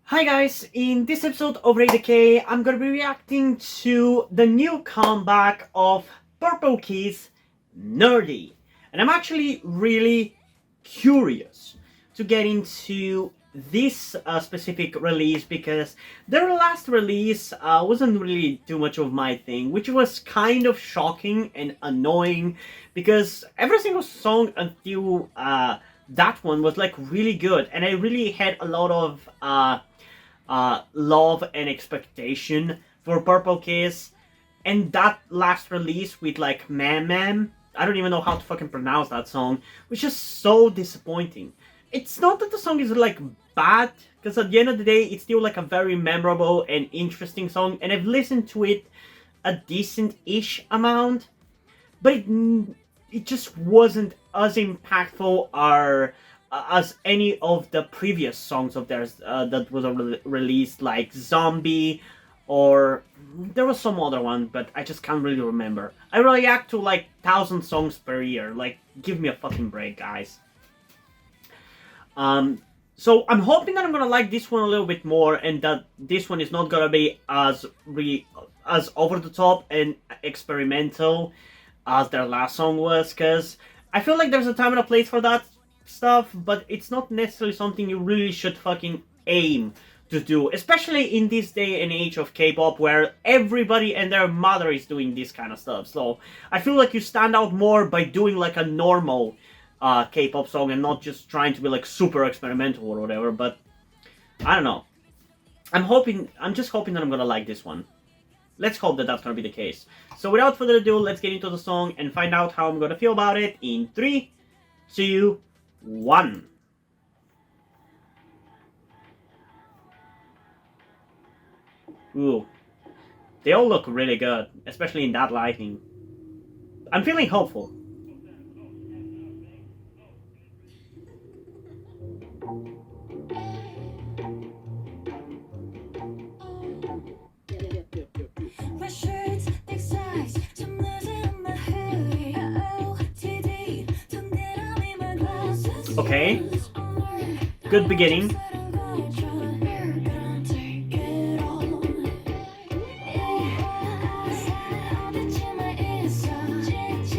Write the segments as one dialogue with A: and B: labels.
A: Hi guys, in this episode of Ray Decay, I'm gonna be reacting to the new comeback of Purple Kiss, Nerdy. And I'm actually really curious to get into this specific release because their last release wasn't really too much of my thing, which was kind of shocking and annoying because every single song until that one was like really good, and I really had a lot of love and expectation for Purple Kiss, and that last release with like Man, I don't even know how to fucking pronounce that song, was just so disappointing. It's not that the song is like bad, because at the end of the day, it's still like a very memorable and interesting song, and I've listened to it a decent-ish amount, but it just wasn't as impactful or as any of the previous songs of theirs that was released, like Zombie, or there was some other one, but I just can't really remember. I react to like 1,000 songs per year. Like, give me a fucking break, guys. So I'm hoping that I'm gonna like this one a little bit more, and that this one is not gonna be as over the top and experimental as their last song was, because I feel like there's a time and a place for that stuff, but it's not necessarily something you really should fucking aim to do, especially in this day and age of K-pop where everybody and their mother is doing this kind of stuff. So I feel like you stand out more by doing like a normal K-pop song and not just trying to be like super experimental or whatever. But I don't know. I'm just hoping that I'm gonna like this one. Let's hope that that's gonna be the case. So without further ado, let's get into the song and find out how I'm gonna feel about it in 3, 2, 1. Ooh. They all look really good, especially in that lighting. I'm feeling hopeful. Okay. Good beginning.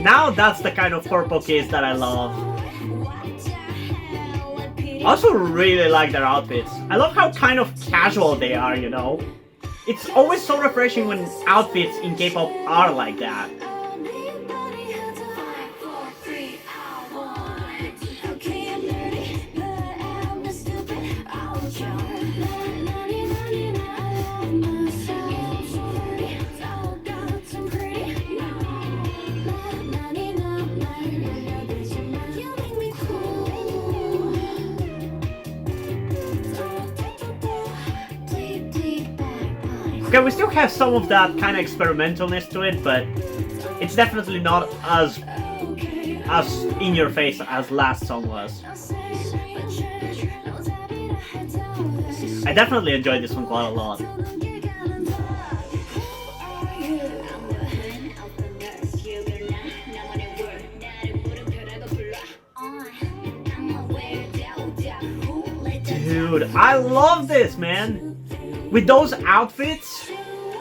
A: Now that's the kind of Purple Kiss that I love. I also really like their outfits. I love how kind of casual they are, you know? It's always so refreshing when outfits in K-pop are like that. Okay, we still have some of that kind of experimentalness to it, but it's definitely not as in your face as last song was. I definitely enjoyed this one quite a lot. Dude, I love this, man! With those outfits,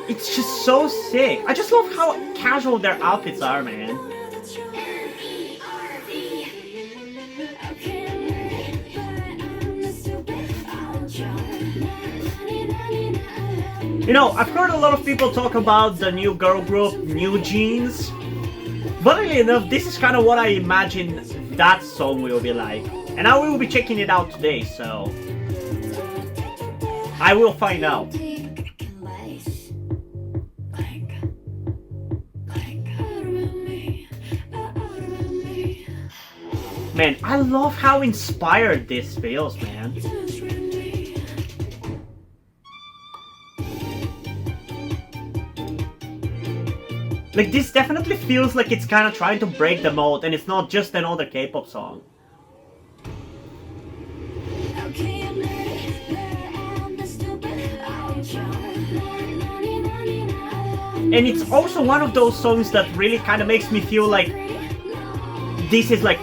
A: it's just so sick. I just love how casual their outfits are, man. You know, I've heard a lot of people talk about the new girl group, New Jeans. Funnily enough, this is kind of what I imagine that song will be like. And I will be checking it out today, so I will find out. Man, I love how inspired this feels, man. Like, this definitely feels like it's kind of trying to break the mold, and it's not just another K-pop song. And it's also one of those songs that really kind of makes me feel like this is like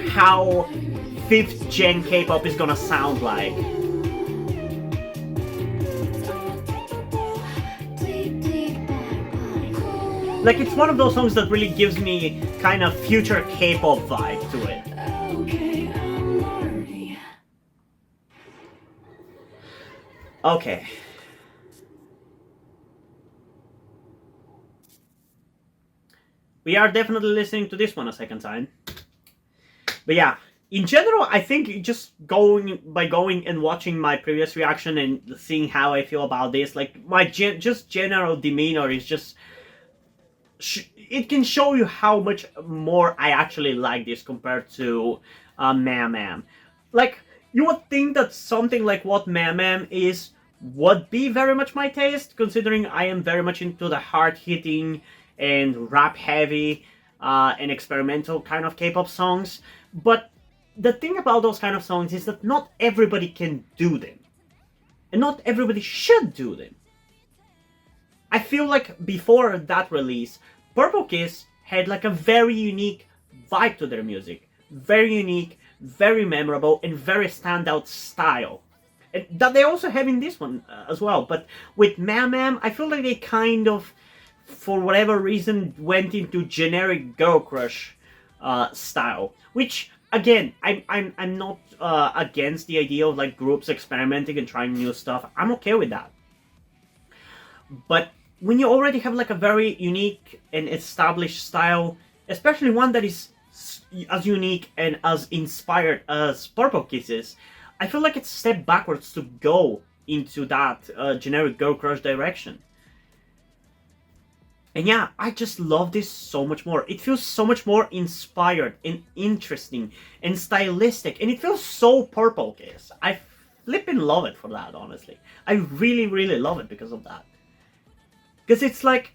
A: how 5th gen K-pop is gonna sound like. Like, it's one of those songs that really gives me kind of future K-pop vibe to it. Okay. We are definitely listening to this one a second time. But yeah, in general, I think just going and watching my previous reaction and seeing how I feel about this, like, my just general demeanor is just... it can show you how much more I actually like this compared to Mam. Like, you would think that something like what Mam is would be very much my taste, considering I am very much into the hard-hitting and rap-heavy and experimental kind of K-pop songs. But the thing about those kind of songs is that not everybody can do them. And not everybody should do them. I feel like before that release, Purple Kiss had like a very unique vibe to their music. Very unique, very memorable, and very standout style. And that they also have in this one as well. But with Mam, I feel like they kind of, for whatever reason, went into generic girl crush style. Which, again, I'm not against the idea of like groups experimenting and trying new stuff. I'm okay with that. But when you already have like a very unique and established style, especially one that is as unique and as inspired as Purple Kiss is, I feel like it's a step backwards to go into that generic girl crush direction. And yeah, I just love this so much more. It feels so much more inspired and interesting and stylistic, and it feels so Purple Kiss. I flippin' love it for that, honestly. I really, really love it because of that. Because it's like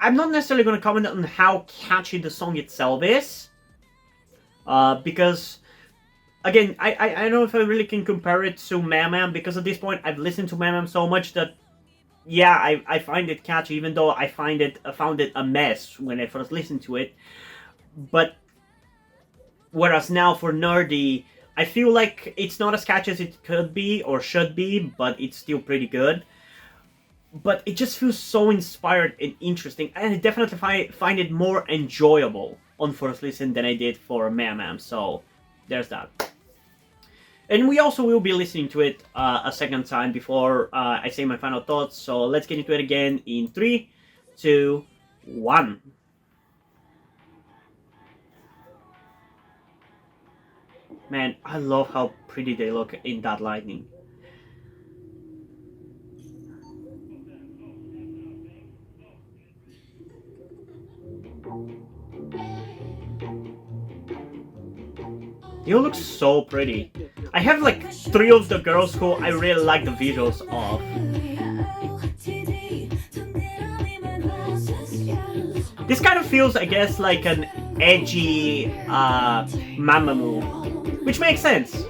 A: I'm not necessarily going to comment on how catchy the song itself is. Because, again, I don't know if I really can compare it to Mam, because at this point I've listened to Mam so much that, yeah, I find it catchy, even though I found it a mess when I first listened to it. But, whereas now for Nerdy, I feel like it's not as catchy as it could be or should be, but it's still pretty good. But it just feels so inspired and interesting, and I definitely find it more enjoyable on first listen than I did for Mam. So there's that. And we also will be listening to it a second time before I say my final thoughts. So let's get into it again in 3, 2, 1. Man, I love how pretty they look in that lighting. They all look so pretty. I have like 3 of the girls who I really like the visuals of. This kind of feels, I guess, like an edgy Mamamoo, which makes sense.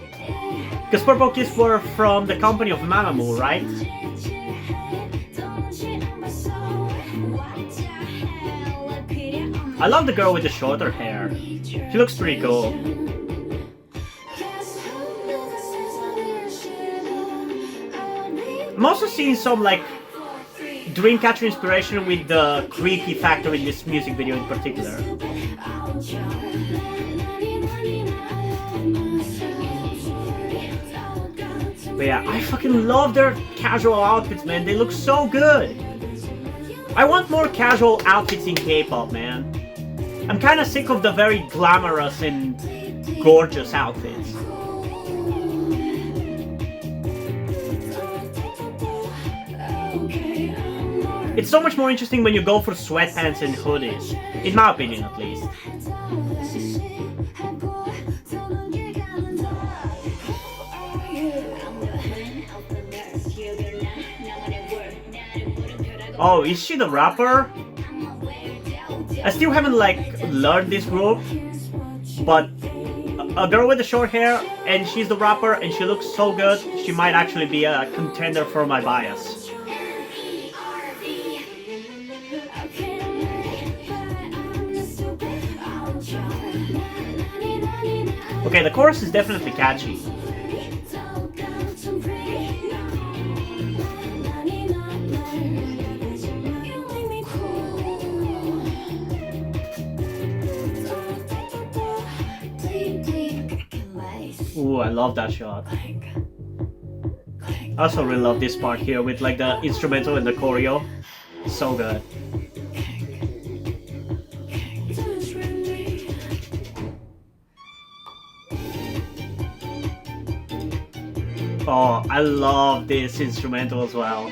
A: Because Purple Kiss were from the company of Mamamoo, right? I love the girl with the shorter hair. She looks pretty cool. I'm also seeing some like Dreamcatcher inspiration with the creepy factor in this music video in particular. But yeah, I fucking love their casual outfits, man. They look so good. I want more casual outfits in K-pop, man. I'm kinda sick of the very glamorous and gorgeous outfits. It's so much more interesting when you go for sweatpants and hoodies, in my opinion at least. Oh, is she the rapper? I still haven't like learned this group, but a girl with the short hair and she's the rapper and she looks so good, she might actually be a contender for my bias. Okay, the chorus is definitely catchy. Ooh, I love that shot. I also really love this part here with like the instrumental and the choreo. So good. Oh, I love this instrumental as well.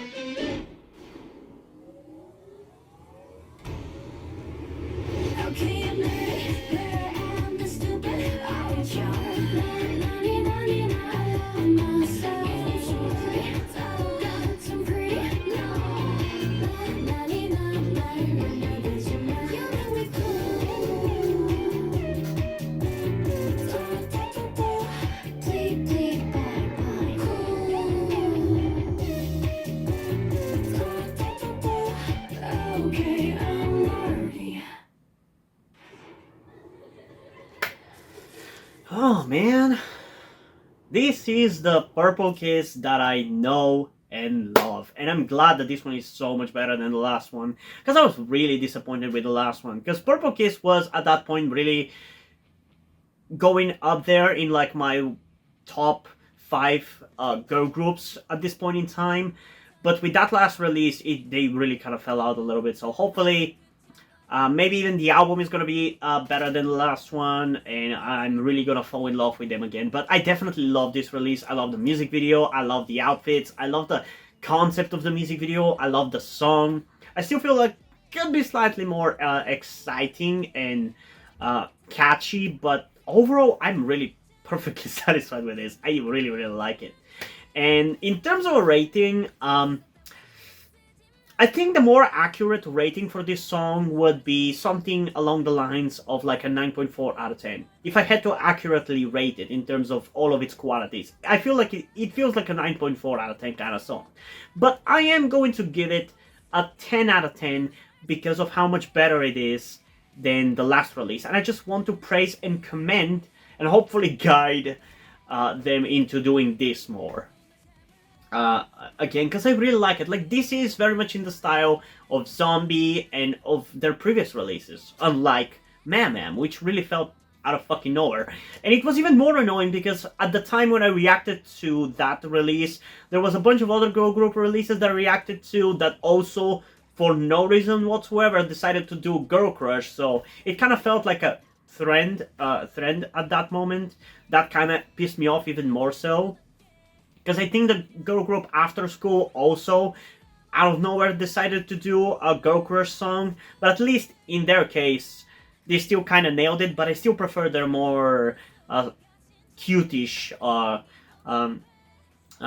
A: Oh man, this is the Purple Kiss that I know and love, and I'm glad that this one is so much better than the last one, because I was really disappointed with the last one, because Purple Kiss was at that point really going up there in like my top 5 girl groups at this point in time, but with that last release they really kind of fell out a little bit, so hopefully maybe even the album is going to be better than the last one, and I'm really going to fall in love with them again. But I definitely love this release. I love the music video. I love the outfits. I love the concept of the music video. I love the song. I still feel like it could be slightly more exciting and catchy, but overall, I'm really perfectly satisfied with this. I really, really like it. And in terms of a rating, I think the more accurate rating for this song would be something along the lines of like a 9.4 out of 10. If I had to accurately rate it in terms of all of its qualities, I feel like it feels like a 9.4 out of 10 kind of song. But I am going to give it a 10 out of 10 because of how much better it is than the last release. And I just want to praise and commend and hopefully guide them into doing this more. Again, because I really like it. Like, this is very much in the style of Zombie and of their previous releases, unlike Mam, which really felt out of fucking nowhere. And it was even more annoying because at the time when I reacted to that release, there was a bunch of other girl group releases that I reacted to that also, for no reason whatsoever, decided to do Girl Crush, so it kind of felt like a trend at that moment. That kind of pissed me off even more so. Because I think the girl group After School also, out of nowhere, decided to do a Girl Crush song. But at least in their case, they still kind of nailed it. But I still prefer their more cute-ish kind of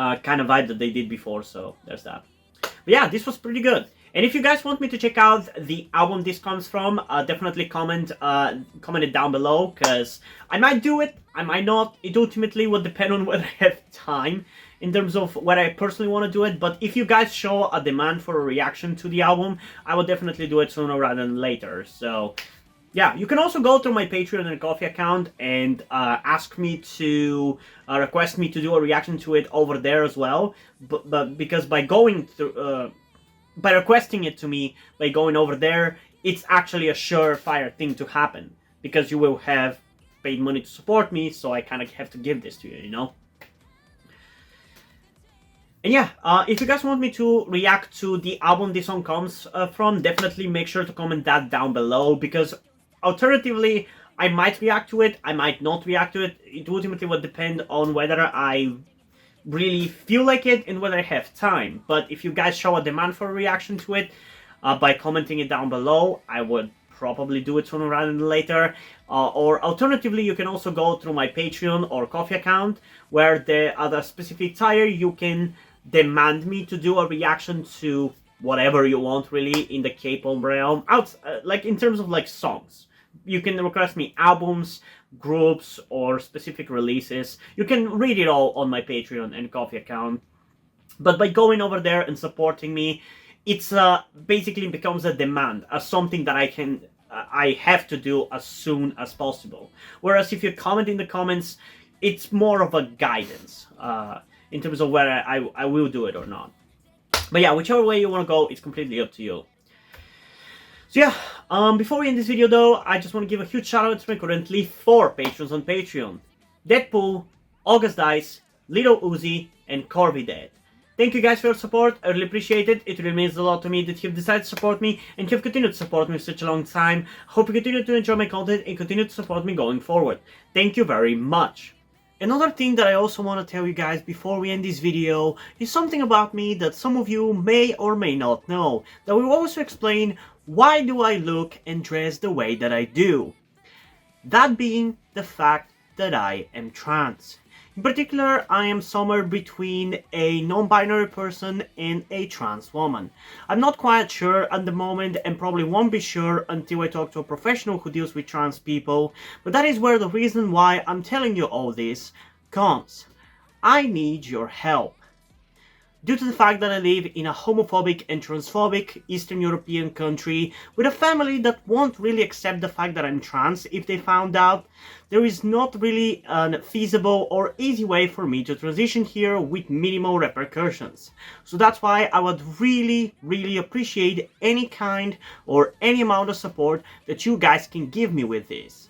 A: vibe that they did before. So there's that. But yeah, this was pretty good. And if you guys want me to check out the album this comes from, definitely comment it down below. Because I might do it, I might not. It ultimately will depend on whether I have time in terms of what I personally want to do it. But if you guys show a demand for a reaction to the album, I will definitely do it sooner rather than later. So yeah, you can also go through my Patreon and Ko-fi account and ask me to request me to do a reaction to it over there as well. But because by going through by requesting it to me, by going over there, it's actually a surefire thing to happen, because you will have paid money to support me, so I kind of have to give this to you, you know? And yeah, if you guys want me to react to the album this song comes from, definitely make sure to comment that down below, because alternatively, I might react to it, I might not react to it. It ultimately would depend on whether I really feel like it and whether I have time. But if you guys show a demand for a reaction to it by commenting it down below, I would probably do it sooner rather than later. Or alternatively, you can also go through my Patreon or Ko-fi account, where there are the specific tier you can demand me to do a reaction to whatever you want, really, in the K-pop realm. Like in terms of like songs, you can request me albums, groups, or specific releases. You can read it all on my Patreon and Ko-fi account. But by going over there and supporting me, it's basically becomes a demand, something that I have to do as soon as possible. Whereas if you comment in the comments, it's more of a guidance in terms of whether I will do it or not. But yeah, whichever way you want to go, it's completely up to you. So yeah, before we end this video though, I just want to give a huge shout out to my currently 4 patrons on Patreon. Deadpool, August Dice, Little Uzi, and Corby Dead. Thank you guys for your support, I really appreciate it. It really means a lot to me that you've decided to support me and you've continued to support me for such a long time. I hope you continue to enjoy my content and continue to support me going forward. Thank you very much. Another thing that I also want to tell you guys before we end this video is something about me that some of you may or may not know, that will also explain why do I look and dress the way that I do. That being the fact that I am trans. In particular, I am somewhere between a non-binary person and a trans woman. I'm not quite sure at the moment and probably won't be sure until I talk to a professional who deals with trans people, but that is where the reason why I'm telling you all this comes. I need your help. Due to the fact that I live in a homophobic and transphobic Eastern European country with a family that won't really accept the fact that I'm trans if they found out, there is not really a feasible or easy way for me to transition here with minimal repercussions. So that's why I would really appreciate any kind or any amount of support that you guys can give me with this.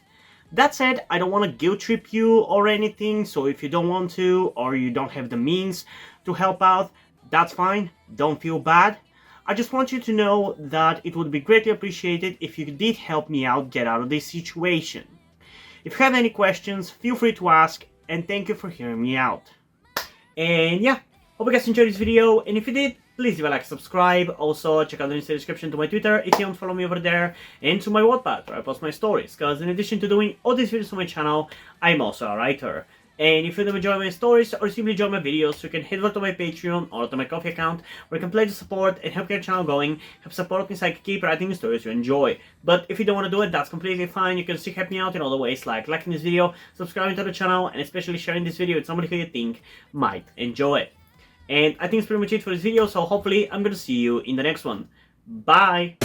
A: That said, I don't want to guilt trip you or anything, so if you don't want to or you don't have the means to help out, that's fine, don't feel bad. I just want you to know that it would be greatly appreciated if you did help me out get out of this situation. If you have any questions, feel free to ask, and thank you for hearing me out. And yeah, hope you guys enjoyed this video, and if you did, please leave a like, subscribe. Also, check out the link in the description to my Twitter if you don't follow me over there, and to my Wattpad where I post my stories, because in addition to doing all these videos on my channel, I'm also a writer. And if you don't enjoy my stories or simply enjoy my videos, you can head over to my Patreon or to my Coffee account where you can pledge the support and help get the channel going, help support me so I can keep writing the stories you enjoy. But if you don't want to do it, that's completely fine. You can still help me out in other ways like liking this video, subscribing to the channel, and especially sharing this video with somebody who you think might enjoy it. And I think that's pretty much it for this video, so hopefully I'm going to see you in the next one. Bye!